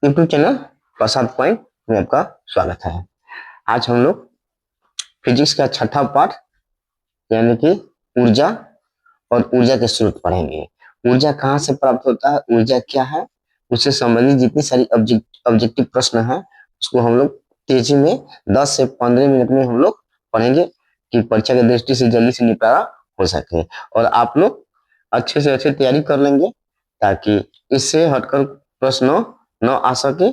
YouTube channel प्रसाद point में आपका स्वागत है। आज हम लोग फिजिक्स का छठा पार्ट यानी कि ऊर्जा और ऊर्जा के स्रोत पढ़ेंगे। ऊर्जा कहाँ से प्राप्त होता है, ऊर्जा क्या है, उससे संबंधित जितनी सारी ऑब्जेक्टिव प्रश्न है उसको हम लोग तेजी में 10 से 15 मिनट में हम लोग पढ़ेंगे कि परीक्षा की दृष्टि से जल्दी से निपटारा हो सके और आप लोग अच्छे से अच्छे तैयारी कर लेंगे ताकि इससे हटकर प्रश्न न आ सके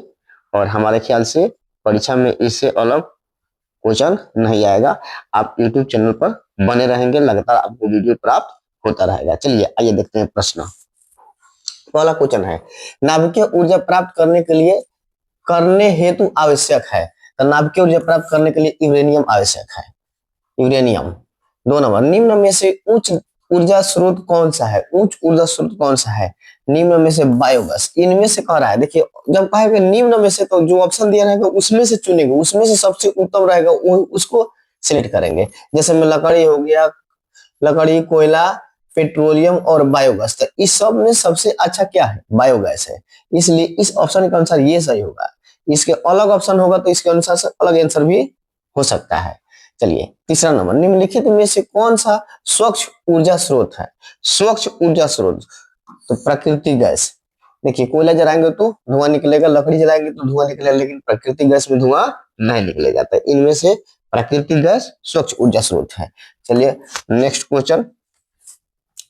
और हमारे ख्याल से परीक्षा में इससे अलग क्वेश्चन नहीं आएगा। आप YouTube चैनल पर बने रहेंगे, लगातार आपको वीडियो प्राप्त होता रहेगा। चलिए आइए देखते हैं प्रश्न। पहला क्वेश्चन है, नाभिकीय ऊर्जा प्राप्त करने हेतु आवश्यक है। तो नाभिकीय ऊर्जा प्राप्त करने के लिए यूरेनियम आवश्यक है। यूरेनियम। 2 नंबर, निम्न में से उच्च ऊर्जा स्रोत कौन सा है? उच्च ऊर्जा स्रोत कौन सा है? निम्न में से बायोगैस। इनमें से कह रहा है, देखिए जब कहेगा निम्न में से तो जो ऑप्शन दिया रहेगा उसमें से चुनेंगे, उसमें से सबसे उत्तम रहेगा उसको सिलेक्ट करेंगे। जैसे में लकड़ी हो गया, लकड़ी, कोयला, पेट्रोलियम और बायोगैस। तो इस सब में सबसे अच्छा क्या है? बायोगैस है। इसलिए इस ऑप्शन के अनुसार ये सही होगा। इसके अलग ऑप्शन होगा तो इसके अनुसार से अलग आंसर भी हो सकता है। चलिए तीसरा नंबर, निम्नलिखित में से कौन सा स्वच्छ ऊर्जा स्रोत है? स्वच्छ ऊर्जा स्रोत तो प्राकृतिक गैस। देखिए कोयला जलाएंगे तो धुआं निकलेगा, लकड़ी जलाएंगे तो धुआं निकलेगा, लेकिन प्राकृतिक गैस में धुआं नहीं निकलेगा। तो इनमें से प्राकृतिक गैस स्वच्छ ऊर्जा स्रोत है। चलिए नेक्स्ट क्वेश्चन,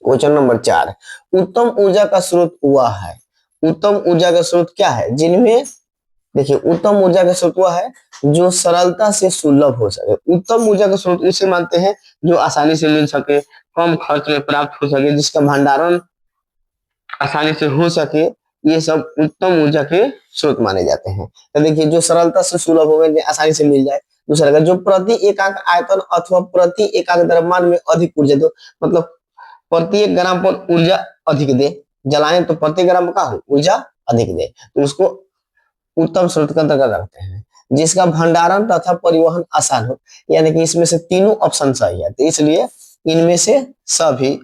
क्वेश्चन नंबर 4, उत्तम ऊर्जा का स्रोत वह है। उत्तम ऊर्जा का स्रोत क्या है? जिनमें देखिए उत्तम ऊर्जा का स्रोत वह है जो सरलता से सुलभ हो सके। उत्तम ऊर्जा का स्रोत उसे मानते हैं जो आसानी से मिल सके, कम खर्च में प्राप्त हो सके, जिसका भंडारण आसानी से हो सके। ये सब उत्तम ऊर्जा के स्रोत माने जाते हैं। तो देखिए जो सरलता से सुलभ हो गए, आसानी से मिल जाए। दूसरा का जो प्रति एकाक आयतन अथवा प्रति एकाक द्रव्यमान में अधिक ऊर्जा दो, मतलब प्रति 1 ग्राम पर ऊर्जा अधिक दे, जलाएं तो प्रति ग्राम का हो ऊर्जा अधिक दे, तो उसको उत्तम स्रोत के अंतर्गत रखते हैं। जिसका भंडारण तथा परिवहन आसान हो, यानी कि इसमें से तीनों ऑप्शन सही है, तो इसलिए इनमें से सभी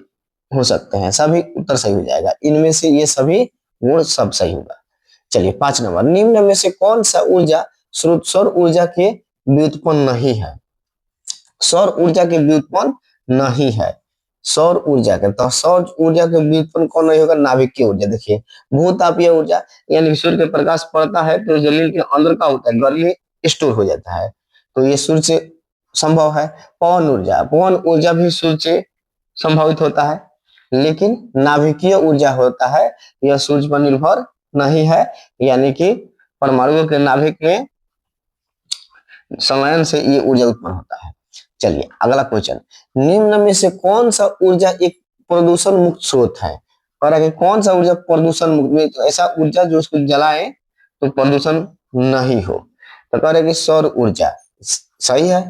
हो सकते हैं, सभी उत्तर सही हो जाएगा। इनमें से ये सभी गुण सब सही होगा। चलिए 5 नंबर, निम्न में से कौन सा ऊर्जा स्रोत सौर ऊर्जा के व्युत्पन्न नहीं है? सौर ऊर्जा के व्युत्पन्न नहीं है। सौर ऊर्जा के, तो सौर ऊर्जा के व्युत्पन्न कौन नहीं होगा? नाभिकीय ऊर्जा। देखिए भूतापीय ऊर्जा, यानी सूर्य के प्रकाश पड़ता है तो जमीन के अंदर का होता है, गर्मी स्टोर हो जाता है, तो ये सूर्य से संभव है। पवन ऊर्जा, पवन ऊर्जा भी सूर्य से संभावित होता है, लेकिन नाभिकीय ऊर्जा होता है, यह सूर्य पर निर्भर नहीं है, यानी कि परमाणुओं के नाभिक में संलयन से ये ऊर्जा उत्पन्न होता है। चलिए अगला क्वेश्चन, निम्न में से कौन सा ऊर्जा एक प्रदूषण मुक्त स्रोत है? और आगे कौन सा ऊर्जा प्रदूषण मुक्त में, तो ऐसा ऊर्जा जो उसको जलाए तो प्रदूषण नहीं हो। तो कह रहे कि सौर ऊर्जा सही है।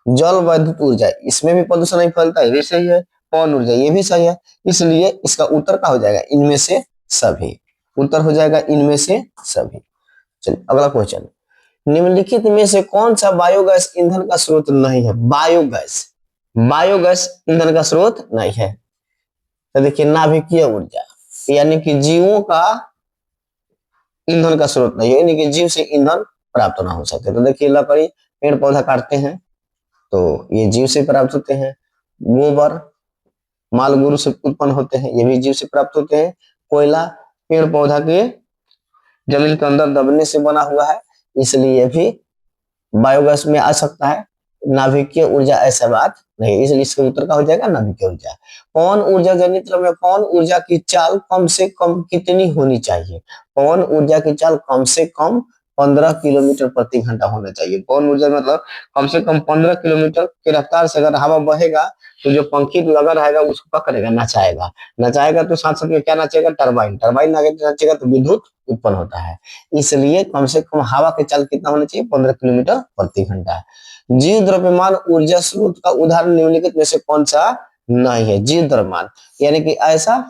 जल वैद्युत ऊर्जा, इसमें भी प्रदूषण नहीं फैलता है, ये भी सही है। पवन ऊर्जा ये भी सही है, इसलिए इसका उत्तर क्या हो जाएगा? इनमें से सभी। उत्तर हो जाएगा इनमें से सभी। चलिए अगला क्वेश्चन, निम्नलिखित में से कौन सा बायोगैस ईंधन का स्रोत नहीं है? बायोगैस, बायोगैस ईंधन का स्रोत नहीं है। तो देखिए नाभिकीय ऊर्जा, यानी कि जीवों का ईंधन का स्रोत नहीं है, यानी कि जीव से ईंधन प्राप्त ना हो सके। तो देखिए लकड़ी, पेड़ पौधा काटते हैं तो ये जीव से प्राप्त होते हैं। गोबर माल गुरु से उत्पन्न होते हैं, ये भी जीव से प्राप्त होते हैं। कोयला पेड़ पौधा के जमीन के अंदर दबने से बना हुआ है, इसलिए ये भी बायोगैस में आ सकता है। नाभिकीय ऊर्जा ऐसा बात नहीं, इसलिए इसका उत्तर का हो जाएगा नाभिकीय ऊर्जा। पवन ऊर्जा जनित्र में पवन ऊर्जा की चाल कम से कम कितनी होनी चाहिए? पवन ऊर्जा की चाल कम से कम 15 किलोमीटर प्रति घंटा होना चाहिए। पवन ऊर्जा मतलब कम से कम 15 किलोमीटर की रफ्तार से अगर हवा बहेगा तो जो पंखी लगा रहेगा उसको क्या करेगा? नचाएगा। नचाएगा तो साथ साथ में क्या नचेगा? टरबाइन। टरबाइन आगे नचेगा तो विद्युत उत्पन्न होता है। इसलिए कम से कम हवा की चाल कितना होना चाहिए? 15 किलोमीटर प्रति घंटा। जीव द्रव्यमान ऊर्जा स्रोत का उदाहरण निम्नलिखित में से कौन सा नहीं है? जीव द्रव्यमान यानी कि ऐसा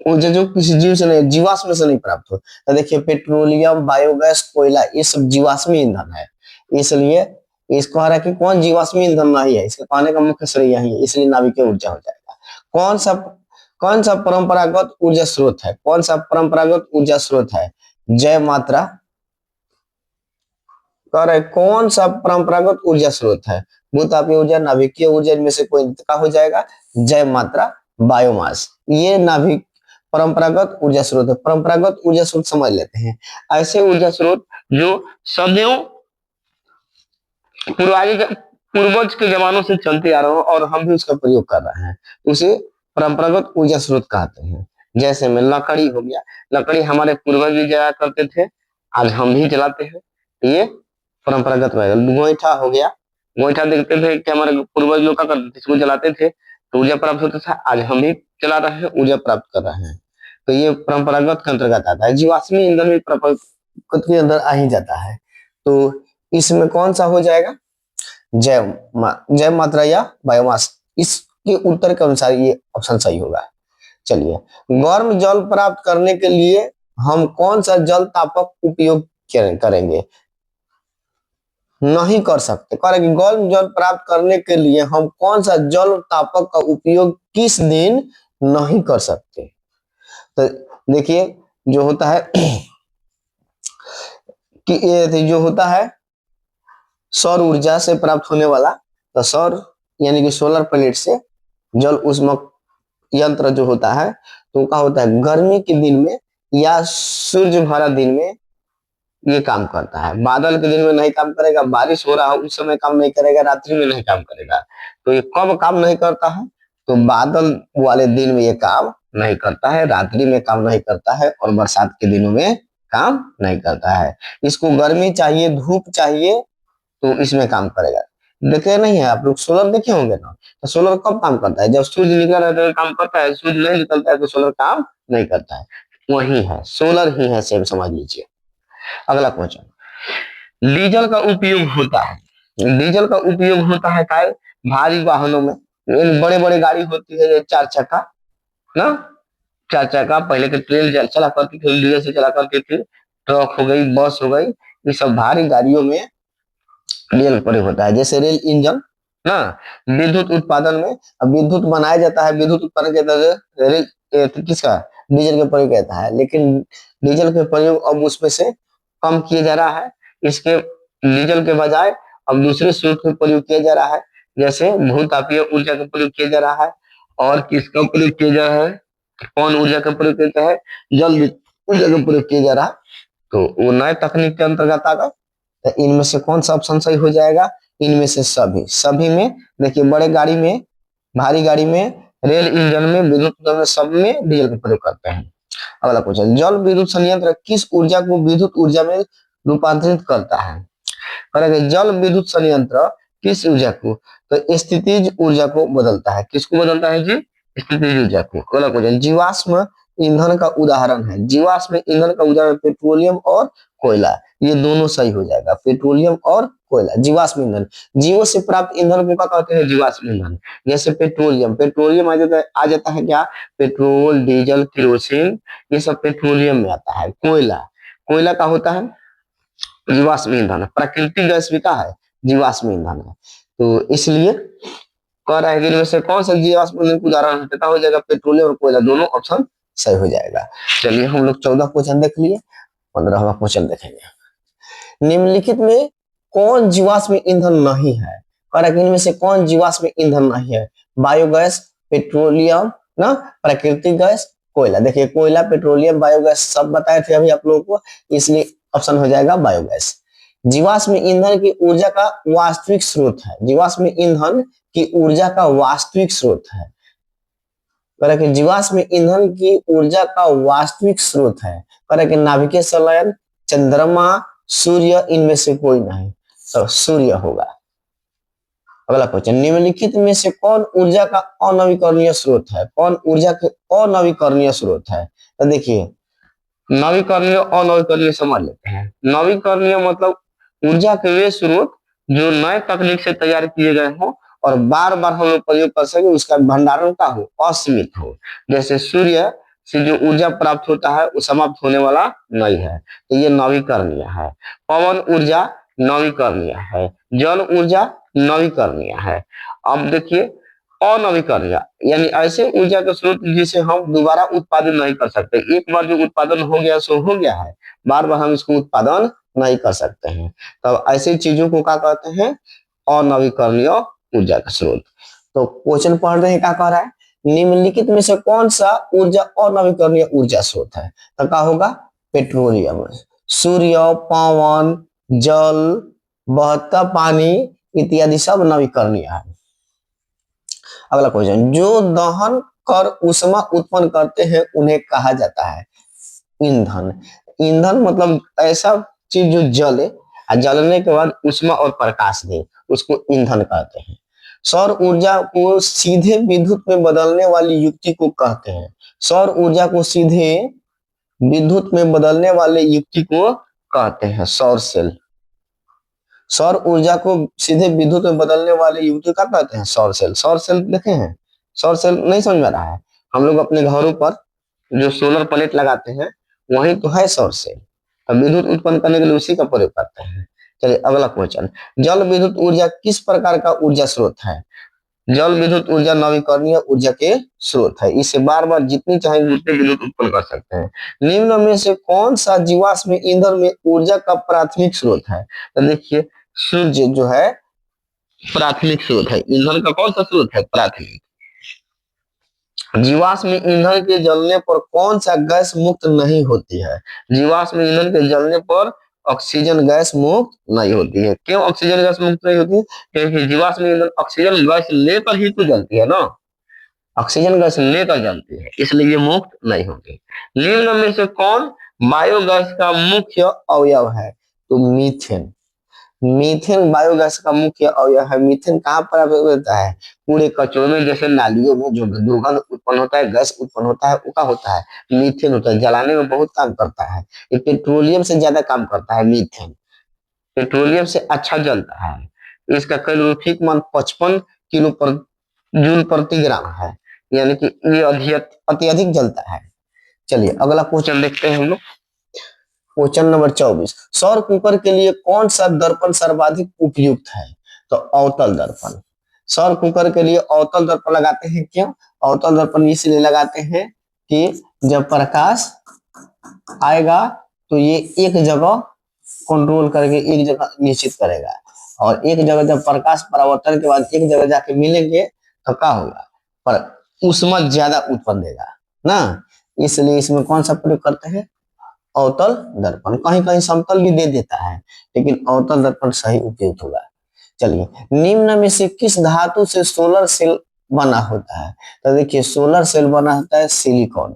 ऊर्जा जो किसी जीव से नहीं, जीवाश्म से नहीं प्राप्त हो। तो देखिए पेट्रोलियम, बायोगैस, कोयला, ये सब जीवाश्मी ईंधन है, इसलिए इसको आ रहा है कि कौन जीवाश्मी ईंधन नहीं है, इसके पाने का मुख्य श्रेय यही है, इसलिए नाभिकीय ऊर्जा हो जाएगा। कौन सा परंपरागत ऊर्जा स्रोत है? कौन सा परंपरागत ऊर्जा स्रोत है? जय मात्रा कह रहे कौन सा परंपरागत ऊर्जा स्रोत है? भूतापीय ऊर्जा, नाभिकीय ऊर्जा, इनमें से कोई का हो जाएगा? जय मात्रा बायोमास। ये नाभिक परंपरागत ऊर्जा स्रोत है। परंपरागत ऊर्जा स्रोत समझ लेते हैं, ऐसे ऊर्जा स्रोत जो सदियों पूर्वज के जमानों से चलते आ रहे हो और हम भी उसका प्रयोग कर रहे हैं, उसे परंपरागत ऊर्जा स्रोत कहते हैं। जैसे में लकड़ी हो गया, लकड़ी हमारे पूर्वज भी जला करते थे, आज हम भी जलाते हैं, ये परंपरागत रहेगा। गोईठा हो गया, गोईठा देखते थे कि हमारे पूर्वज लोग का करते थे, इसको जलाते थे तो ऊर्जा प्राप्त होता था, आज हम भी चला रहे हैं, ऊर्जा प्राप्त कर रहे हैं। तो ये परंपरागत के अंतर्गत आता है। जीवाश्मी ईंधन भी परंपरागत के अंदर आ ही जाता है। तो इसमें कौन सा हो जाएगा? जय मात्रा या बायोमास। इसके उत्तर के अनुसार ये ऑप्शन सही होगा। चलिए, गर्म जल प्राप्त करने के लिए हम कौन सा जल तापक उपयोग करेंगे? नहीं कर सकते। कह रहे कि गर्म जल प्राप्त करने के लिए हम कौन सा जल तापक का उपयोग किस दिन नहीं कर सकते? तो देखिए, जो होता है कि ये जो होता है सौर ऊर्जा से प्राप्त होने वाला, तो सौर यानी कि सोलर प्लेट से जल उष्मक यंत्र जो होता है, तो क्या होता है गर्मी के दिन में या सूर्य भरा दिन में ये काम करता है। बादल के दिन में नहीं काम करेगा, बारिश हो रहा है उस समय काम नहीं करेगा, रात्रि में नहीं काम करेगा। तो ये कब काम नहीं करता है? तो बादल वाले दिन में ये काम नहीं करता है, रात्रि में काम नहीं करता है, और बरसात के दिनों में काम नहीं करता है। इसको गर्मी चाहिए, धूप चाहिए, तो इसमें काम करेगा। देखे नहीं है आप लोग, सोलर देखे होंगे ना? तो सोलर कब काम करता है? जब सूर्य निकल रहा है तो काम करता है, सूर्य नहीं निकलता है तो सोलर काम नहीं करता है। वही है, सोलर ही है, सेम समझ लीजिए। अगला क्वेश्चन, डीजल का उपयोग होता है, डीजल का उपयोग होता है काय भारी वाहनों में, बड़े बड़े गाड़ी होती है, चार चक्का ना, चार चक्का पहले के ट्रेन चला करती थी, डीजल से चला करती थी, ट्रक हो गई, बस हो गई, ये सब भारी गाड़ियों में डीजल प्रयोग होता है। जैसे रेल इंजन ना, विद्युत उत्पादन में, अब विद्युत बनाया जाता है, विद्युत उत्पादन के अंदर रेल किसका डीजल का प्रयोग रहता है, लेकिन डीजल के प्रयोग अब उसमें से कम किया जा रहा है। इसके डीजल के बजाय अब दूसरे स्रोत का प्रयोग किया जा रहा है, जैसे भूतापीय ऊर्जा का प्रयोग किया जा रहा है, और किसका प्रयोग किया जा रहा है, कौन ऊर्जा का प्रयोग किया है, जल ऊर्जा का प्रयोग किया जा रहा है। तो वो नए तकनीक के अंतर्गत आ गए। तो इनमें से कौन सा ऑप्शन सही हो जाएगा? इनमें से सभी, सभी में देखिए, बड़े गाड़ी में, भारी गाड़ी में, रेल इंजन में, विद्युत में, सब में डीजल का प्रयोग करते हैं। अगला क्वेश्चन, जल विद्युत संयंत्र किस ऊर्जा को विद्युत ऊर्जा में रूपांतरित करता है? करेंगे जल विद्युत संयंत्र किस ऊर्जा को? तो स्थितिज ऊर्जा को बदलता है। किसको बदलता है जी? स्थितिज ऊर्जा को। अगला क्वेश्चन, जीवाश्म ईंधन का उदाहरण है, जीवाश्म ईंधन का उदाहरण पेट्रोलियम और कोयला। ये दोनों सही हो जाएगा, पेट्रोलियम और कोयला। जीवाश्म ईंधन, जीवों से प्राप्त ईंधन को क्या कहते हैं? जीवाश्म ईंधन। जैसे पेट्रोलियम, पेट्रोलियम आ जाता है क्या? पेट्रोल, डीजल, केरोसिन, ये सब पेट्रोलियम में आता है। कोयला, कोयला का होता है जीवाश्म ईंधन। प्राकृतिक गैस भी का है? जीवाश्म ईंधन है। तो इसलिए कह रहा है कि इनमें से कौन सा जीवाश्म ईंधन का उदाहरण है? पता हो जाएगा, पेट्रोलियम और कोयला दोनों ऑप्शन सही हो जाएगा। चलिए, हम लोग 14 क्वेश्चन देख लिए, 15वां क्वेश्चन देखेंगे। निम्नलिखित में कौन जीवाश्म ईंधन नहीं है? कह रहा है कि इनमें से कौन जीवाश्म ईंधन नहीं है? बायोगैस, पेट्रोलियम ना, प्राकृतिक गैस, कोयला। देखिए, कोयला, पेट्रोलियम, बायोगैस सब बताए थे अभी आप लोगों को, इसलिए ऑप्शन हो जाएगा बायोगैस। जीवाश्म ईंधन की ऊर्जा का वास्तविक स्रोत है, जीवाश्म ईंधन की ऊर्जा का वास्तविक स्रोत है। कह रहा कि जीवाश्म ईंधन की ऊर्जा का वास्तविक स्रोत है। कह रहा कि नाभिकीय संलयन, चंद्रमा, सूर्य, इनमें से कोई नहीं, तो सूर्य होगा। अगला क्वेश्चन, निम्नलिखित में से कौन ऊर्जा का अनवीकरणीय स्रोत है? कौन ऊर्जा के अनवीकरणीय स्रोत है? तो देखिए, नवीकरणीय अनवीकरणीय समझ लेते हैं। नवीकरणीय मतलब ऊर्जा के वे स्रोत जो नए तकनीक से तैयार किए गए हों और बार बार हम लोग प्रयोग कर सके, उसका भंडारण का हो, असीमित हो। जैसे सूर्य से जो ऊर्जा प्राप्त होता है वो समाप्त होने वाला नहीं है, तो ये नवीकरणीय है। पवन ऊर्जा नवीकरणीय है, जल ऊर्जा नवीकरणीय है। अब देखिए, अनवीकरणीय यानी ऐसे ऊर्जा के स्रोत जिसे हम दोबारा उत्पादन नहीं कर सकते, एक बार जो उत्पादन हो गया सो हो गया है, बार बार हम इसको उत्पादन नहीं कर सकते हैं। तो ऐसी चीजों को क्या कहते हैं, अनवीकरणीय ऊर्जा का स्रोत। तो क्वेश्चन पढ़ रहे हैं, क्या कह रहा है, निम्नलिखित में से कौन सा ऊर्जा अनवीकरणीय ऊर्जा स्रोत है। तो क्या होगा, पेट्रोलियम, सूर्य, पवन, जल, बहता पानी इत्यादि सब नवीकरणीय है। अगला क्वेश्चन, जो दहन कर ऊष्मा उत्पन्न करते हैं उन्हें कहा जाता है ईंधन। ईंधन मतलब ऐसा चीज जो जले और जलने के बाद ऊष्मा और प्रकाश दे, उसको ईंधन कहते हैं। सौर ऊर्जा को सीधे विद्युत में बदलने वाली युक्ति को कहते हैं। सौर ऊर्जा को सीधे विद्युत में बदलने वाले युक्ति को कहते हैं सौर सेल। सौर ऊर्जा को सीधे विद्युत में बदलने वाले युक्ति का कहते हैं सौर सेल। सौर सेल देखे हैं, सौर सेल नहीं समझ में आ रहा है, हम लोग अपने घरों पर जो सोलर प्लेट लगाते हैं वही तो है सौर सेल। अब विद्युत उत्पन्न करने के लिए उसी का प्रयोग करते हैं। चलिए अगला क्वेश्चन, जल विद्युत ऊर्जा किस प्रकार का ऊर्जा स्रोत है। जल विद्युत ऊर्जा नवीकरणीय ऊर्जा के स्रोत है, इसे बार बार जितनी चाहेंगे उतनी विद्युत उत्पन्न कर सकते हैं। निम्न में से कौन सा जीवाश्म ईंधन में ऊर्जा का प्राथमिक स्रोत है। तो देखिए सूर्य जो है प्राथमिक स्रोत है, ईंधन का कौन सा स्रोत है, प्राथमिक। जीवाश्म ईंधन के जलने पर कौन सा गैस मुक्त नहीं होती है। जीवाश्म ईंधन के जलने पर ऑक्सीजन गैस मुक्त नहीं होती है। क्यों ऑक्सीजन गैस मुक्त नहीं होती, क्योंकि जीवाश्म ईंधन ऑक्सीजन गैस लेकर ही तो जलती है ना, ऑक्सीजन गैस लेकर जलती है, इसलिए ये मुक्त नहीं होती। निम्न में से कौन बायोगैस का मुख्य अवयव है, तो मीथेन। मीथेन बायोगैस का मुख्य अवयव है। मीथेन कहाँ पर होता है, कूड़े कचरों में, जैसे नालियों में जो दुर्गंध उत्पन्न होता है, गैस उत्पन्न होता है, वो क्या होता है, मीथेन होता है। जलाने में बहुत काम करता है, ये पेट्रोलियम से ज्यादा काम करता है मीथेन, पेट्रोलियम से अच्छा जलता है। इसका कैलोरीफिक मान 55 किलो पर जूल प्रति ग्राम है, यानी कि ये अत्यधिक जलता है। चलिए अगला क्वेश्चन देखते हैं हम लोग, क्वेश्चन नंबर 24, सौर कुकर के लिए कौन सा दर्पण सर्वाधिक उपयुक्त है। तो अवतल दर्पण। सौर कुकर के लिए अवतल दर्पण लगाते हैं, क्यों अवतल दर्पण इसलिए लगाते हैं कि जब प्रकाश आएगा तो ये एक जगह कंट्रोल करके एक जगह निश्चित करेगा, और एक जगह जब प्रकाश परावर्तन के बाद एक जगह जाके मिलेंगे तो क्या होगा, पर ऊष्मा ज्यादा उत्पन्न देगा ना, इसलिए इसमें कौन सा प्रयोग करते हैं, अवतल दर्पण। कहीं कहीं समतल भी दे देता है, लेकिन अवतल दर्पण सही उपयुक्त होगा। चलिए, निम्न में से किस धातु से सोलर सेल बना होता है। तो देखिए सोलर सेल बना होता है सिलिकॉन,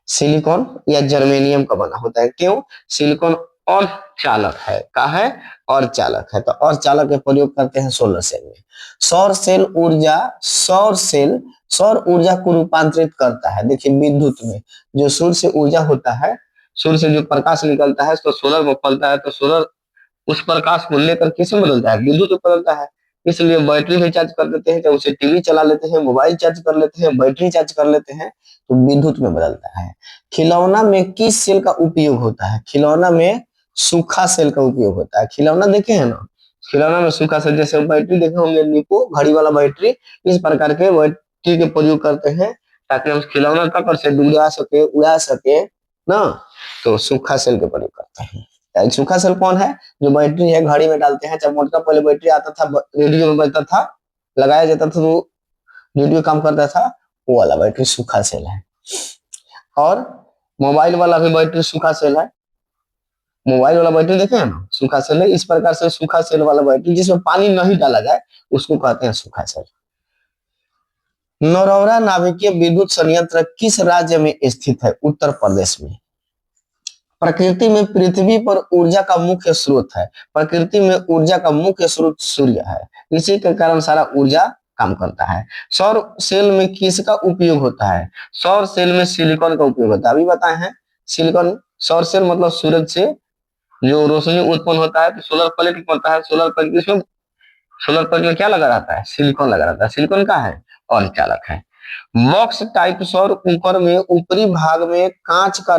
सिलिकॉन या जर्मेनियम का बना होता है। क्यों, सिलिकॉन और चालक है, का है और चालक है, तो और चालक का प्रयोग करते हैं सोलर सेल में। सौर सेल ऊर्जा, सौर सेल सौर ऊर्जा को रूपांतरित करता है। देखिए विद्युत में जो सूर्य से ऊर्जा होता है, सूर्य से जो प्रकाश निकलता है तो सोलर में फलता है, तो सोलर उस प्रकाश को लेकर किस में बदलता है, विद्युत में बदलता है। इसलिए बैटरी भी चार्ज कर देते हैं, तो उसे टीवी चला लेते हैं, मोबाइल चार्ज कर लेते हैं, बैटरी चार्ज कर लेते हैं, तो विद्युत में बदलता है। खिलौना में किस सेल का उपयोग होता है। खिलौना में सूखा सेल का उपयोग होता है। खिलौना देखे हैं ना, खिलौना में सूखा सेल, जैसे बैटरी देखे होंगे निको घड़ी वाला बैटरी, इस प्रकार के बैटरी के प्रयोग करते हैं ताकि हम खिलौना तक से उड़ा सके, उड़ा सके ना, तो सूखा सेल का प्रयोग करते हैं। सूखा सेल कौन है, जो बैटरी है घड़ी में डालते हैं। जब मोटका पहले बैटरी आता था, रेडियो में बजता था, लगाया जाता था तो रेडियो काम करता था, वो वाला बैटरी सूखा सेल है। और मोबाइल वाला भी बैटरी सूखा सेल है, मोबाइल वाला बैटरी देखे हैं ना, सूखा सेल है। इस प्रकार से सूखा सेल वाला बैटरी जिसमें पानी नहीं डाला जाए उसको कहते हैं सूखा सेल। नौरौरा नाभिकीय विद्युत संयंत्र किस राज्य में स्थित है। उत्तर प्रदेश में। प्रकृति में पृथ्वी पर ऊर्जा का मुख्य स्रोत है, प्रकृति में ऊर्जा का मुख्य स्रोत सूर्य है, इसी के कारण सारा ऊर्जा काम करता है। सौर सेल में किसका उपयोग होता है। सौर सेल में सिलिकॉन का उपयोग होता है, अभी बताए हैं सिलिकॉन। सौर सेल मतलब सूरज से जो रोशनी उत्पन्न होता है, तो सोलर प्लेट बनता है, सोलर प्लेट इसमें, सोलर प्लेट में क्या लगा रहता है, सिलिकॉन लगा रहता है। सिलिकॉन का है और चालक है। बॉक्स टाइप सौर कुकर में ऊपरी भाग में कांच का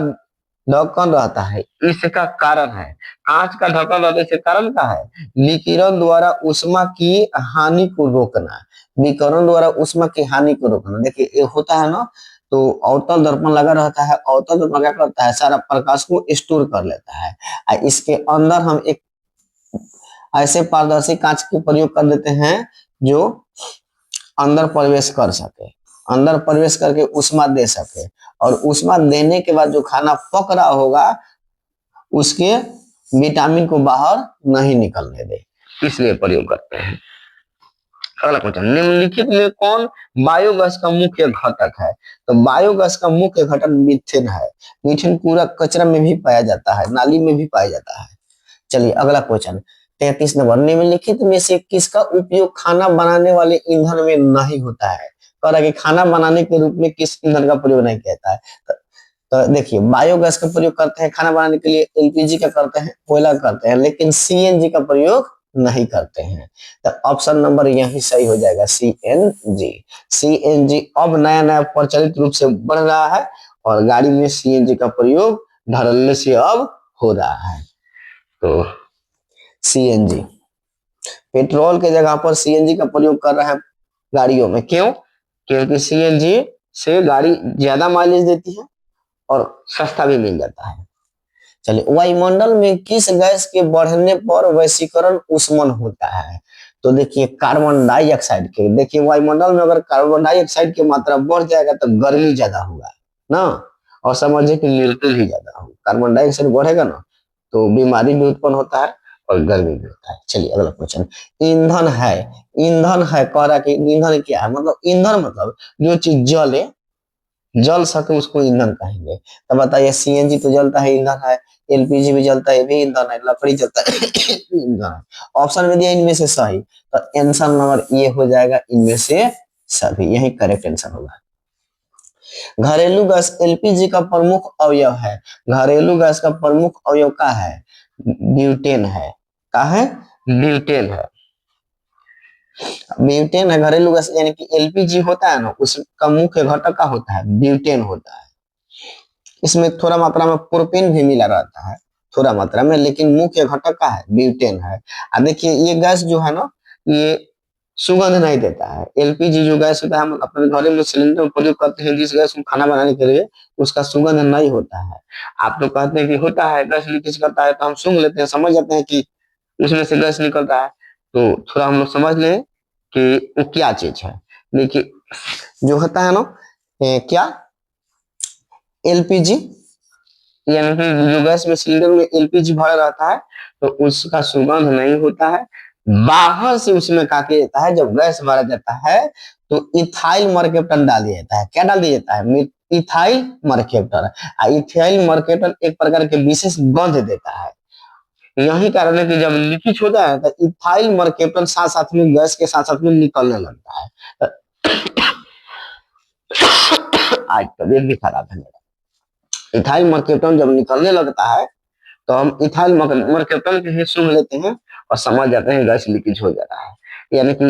ढक्कन रहता है, इसका कारण है, कांच का ढक्कन रहता है, इसका कारण क्या है, विकिरण द्वारा ऊष्मा की हानि को रोकना। विकिरण द्वारा ऊष्मा की हानि को रोकना। देखिए ये होता है ना तो अवतल दर्पण लगा रहता है, अवतल दर्पण क्या करता है, सारा प्रकाश को स्टोर कर लेता है। इसके अंदर हम एक ऐसे पारदर्शी कांच के प्रयोग कर देते हैं जो अंदर प्रवेश कर सके, अंदर प्रवेश करके ऊष्मा दे सके, और ऊष्मा देने के बाद जो खाना पक रहा होगा उसके विटामिन को बाहर नहीं निकलने दे, इसलिए प्रयोग करते हैं। अगला क्वेश्चन, निम्नलिखित में कौन बायोगैस का मुख्य घटक है? तो बायोगैस का मुख्य घटक मीथेन है। मीथेन पूरा कचरा में भी पाया जाता है, नाली में भी पाया जाता है। चलिए अगला क्वेश्चन 33 नंबर, निम्नलिखित में से किसका उपयोग खाना बनाने वाले ईंधन में नहीं होता है? कह रहा है कि खाना बनाने के रूप में किस ईंधन का प्रयोग नहीं किया जाता है। तो देखिए बायोगैस का प्रयोग करते हैं खाना बनाने के लिए, एलपीजी का करते हैं, कोयला करते हैं, लेकिन सीएनजी का प्रयोग नहीं करते हैं। तो ऑप्शन नंबर यही सही हो जाएगा, सीएनजी। सीएनजी अब नया नया प्रचलित रूप से बढ़ रहा है और गाड़ी में सीएनजी का प्रयोग धड़ल्ले से अब हो रहा है। तो सीएनजी, पेट्रोल के जगह पर सीएनजी का प्रयोग कर रहे हैं गाड़ियों में। क्यों? क्योंकि सीएनजी से गाड़ी ज्यादा माइलेज देती है और सस्ता भी मिल जाता है। चलिए, वायुमंडल में किस गैस के बढ़ने पर वैश्वीकरण उष्मन होता है? तो देखिए कार्बन डाइऑक्साइड के, देखिए वायुमंडल में अगर कार्बन डाइऑक्साइड की मात्रा बढ़ जाएगा तो गर्मी ज्यादा होगा ना, और समझिए कि मृत्यु भी ज्यादा होगी। कार्बन डाइऑक्साइड बढ़ेगा ना तो बीमारी भी उत्पन्न होता है और गर्मी भी होता है। चलिए अगला क्वेश्चन, ईंधन है, ईंधन है कह रहा कि ईंधन क्या है? मतलब ईंधन मतलब जो चीज जले, जल सके उसको ईंधन कहेंगे। तो बताइए सीएनजी तो जलता है, ईंधन है, एलपीजी भी जलता है, ये भी ईंधन है, लकड़ी जलता है ईंधन है। ऑप्शन में दिया इनमें से सही, तो आंसर नंबर ये हो जाएगा इनमें से सभी, यही करेक्ट आंसर होगा। घरेलू गैस एलपीजी का प्रमुख अवयव है। घरेलू गैस का प्रमुख अवयव क्या है? ब्यूटेन है। क्या है? ब्यूटेन है। ब्यूटेन है घरेलू गैस, यानी कि एलपीजी होता है ना, उसका मुख्य घटक का होता है ब्यूटेन होता है। इसमें थोड़ा मात्रा में प्रोपेन भी मिला रहता है, थोड़ा मात्रा में, लेकिन मुख्य घटक का है ब्यूटेन है। देखिए ये गैस जो है ना, ये सुगंध नहीं देता है। एलपीजी जो गैस होता है, हम अपने घर में सिलेंडर प्रयोग करते हैं जिस गैस को खाना बनाने के लिए, उसका सुगंध नहीं होता है। आप तो कहते हैं कि होता है, गैस लीकेज करता है, तो हम सूंघ लेते हैं, समझ जाते हैं कि उसमें से गैस निकलता है। तो थोड़ा हम लोग समझ लें कि वो क्या चीज है। देखिए जो होता है ना, क्या, एलपीजी, यानी कि जो गैस में सिलेंडर में एलपीजी भरा रहता है तो उसका सुगंध नहीं होता है। बाहर से उसमें क्या किया जाता है, जब गैस भरा जाता है तो इथाइल मर्केप्टन डाल दिया जाता है। क्या डाल दिया जाता है? इथाइल मर्केप्टन। इथाइल मर्केप्टन एक प्रकार के विशेष गंध देता है। यही कारण है कि जब लीकेज होता है तो इथाइल मर्केप्टन साथ साथ में गैस के साथ साथ में निकलने लगता है। आज तबीयत भी खराब है मेरा। इथाइल मर्केप्टन जब निकलने लगता है तो हम इथाइल मर्केप्टन के ही सूंघ लेते हैं और समझ जाते हैं गैस लीकेज हो जा रहा है। यानी कि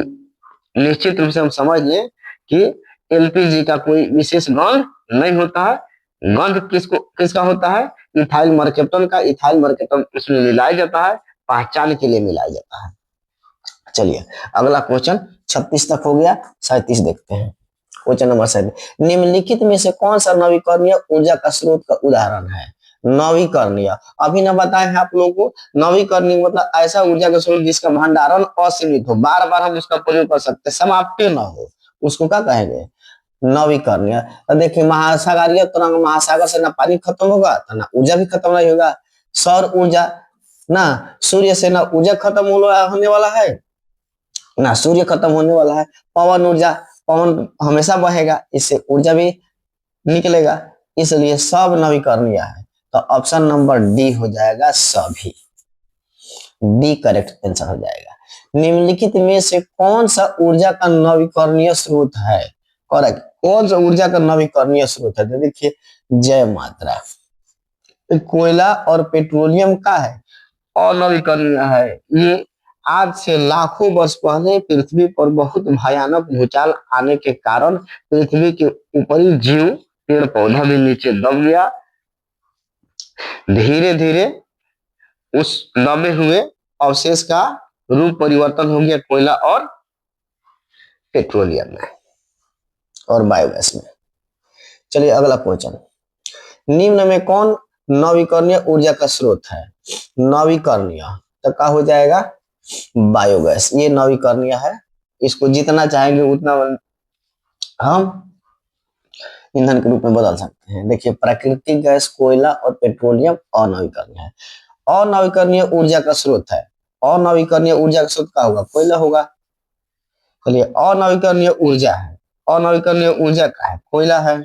निश्चित रूप से हम समझ लें कि एलपीजी का कोई विशेष गंध नहीं होता है। गंध किसका होता है? इथाइल मर्केप्टन का। इथाइल मर्केप्टन उसमें मिलाया जाता है, पहचान के लिए मिलाया जाता है। चलिए अगला क्वेश्चन 36 तक हो गया, 37 देखते हैं। क्वेश्चन नंबर 37, निम्नलिखित में से कौन सा नवीकरणीय ऊर्जा का स्रोत का उदाहरण है? नवीकरणीय, अभी न बताए हैं आप लोगों को। नवीकरणीय मतलब ऐसा ऊर्जा का स्रोत जिसका भंडारण असीमित हो, बार बार हम उसका प्रयोग कर सकते, समाप्ति न हो, उसको क्या कहेंगे? नवीकरणीय। तो देखिए महासागरीय तरंग, महासागर से ना पानी खत्म होगा तो ना ऊर्जा भी खत्म नहीं होगा। सौर ऊर्जा, ना सूर्य से ना ऊर्जा खत्म होने वाला है ना सूर्य खत्म होने वाला है। पवन ऊर्जा, पवन हमेशा बहेगा, इससे ऊर्जा भी निकलेगा, इसलिए सब नवीकरणीय है। तो ऑप्शन नंबर डी हो जाएगा सभी, डी करेक्ट आंसर हो जाएगा। निम्नलिखित में से कौन सा ऊर्जा का नवीकरणीय स्रोत है? करेक्ट, कौन सा ऊर्जा का नवीकरणीय स्रोत है? तो देखिए जय मात्रा, कोयला और पेट्रोलियम का है और नवीकरणीय है। ये आज से लाखों वर्ष पहले पृथ्वी पर बहुत भयानक भूचाल आने के कारण पृथ्वी के ऊपरी जीव, पेड़ पौधा भी नीचे दब गया। धीरे धीरे उस दबे हुए अवशेष का रूप परिवर्तन हो गया कोयला और पेट्रोलियम में और बायोगैस में। चलिए अगला क्वेश्चन, निम्न में कौन नवीकरणीय ऊर्जा का स्रोत है? नवीकरणीय तो क्या हो जाएगा? बायोगैस, ये नवीकरणीय है। इसको जितना चाहेंगे उतना हम ईंधन के रूप में बदल सकते हैं। देखिए प्राकृतिक गैस, कोयला और पेट्रोलियम अनवीकरणीय है। अनवीकरणीय ऊर्जा का स्रोत है, अनवीकरणीय ऊर्जा का स्रोत क्या होगा? कोयला होगा। चलिए अनवीकरणीय ऊर्जा है, अनवीकरणीय ऊर्जा का है कोयला है।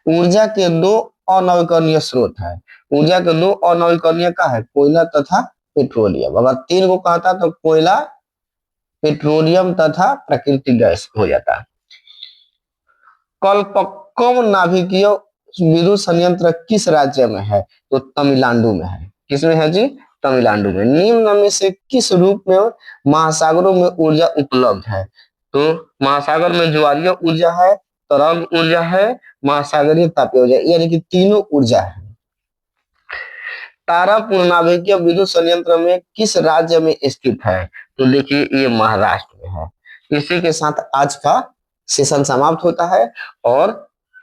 ऊर्जा के दो अनवीकरणीय स्रोत है, ऊर्जा के दो अनवीकरणीय का है कोयला तथा पेट्रोलियम। अगर तीन को कहता तो कोयला, पेट्रोलियम तथा प्राकृतिक गैस हो जाता। कल्पक्कम नाभिकीय विद्युत संयंत्र किस राज्य में है? तो तमिलनाडु में है। किसमें है जी? तमिलनाडु में। निम्न में से किस रूप में महासागरों में ऊर्जा उपलब्ध है? तो महासागर में ज्वारीय ऊर्जा है, तरंग ऊर्जा है, महासागरीय तापीय ऊर्जा, यानी कि तीनों ऊर्जा है। तारापुर नाभिकीय विद्युत संयंत्र में किस राज्य में स्थित है? तो देखिए ये महाराष्ट्र में है। इसी के साथ आज का सेशन समाप्त होता है और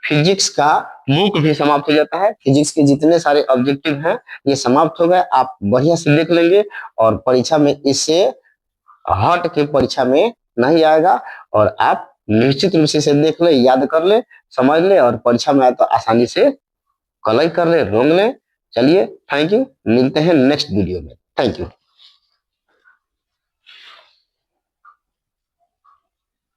फिजिक्स का बुक भी समाप्त हो जाता है। फिजिक्स के जितने सारे ऑब्जेक्टिव हैं ये समाप्त हो गए। आप बढ़िया से देख लेंगे और परीक्षा में इससे हट के परीक्षा में नहीं आएगा और आप निश्चित रूप से इसे देख ले, याद कर ले, समझ ले और परीक्षा में आए तो आसानी से कलई कर ले, रोक ले। चलिए थैंक यू, मिलते हैं नेक्स्ट वीडियो में। Thank you.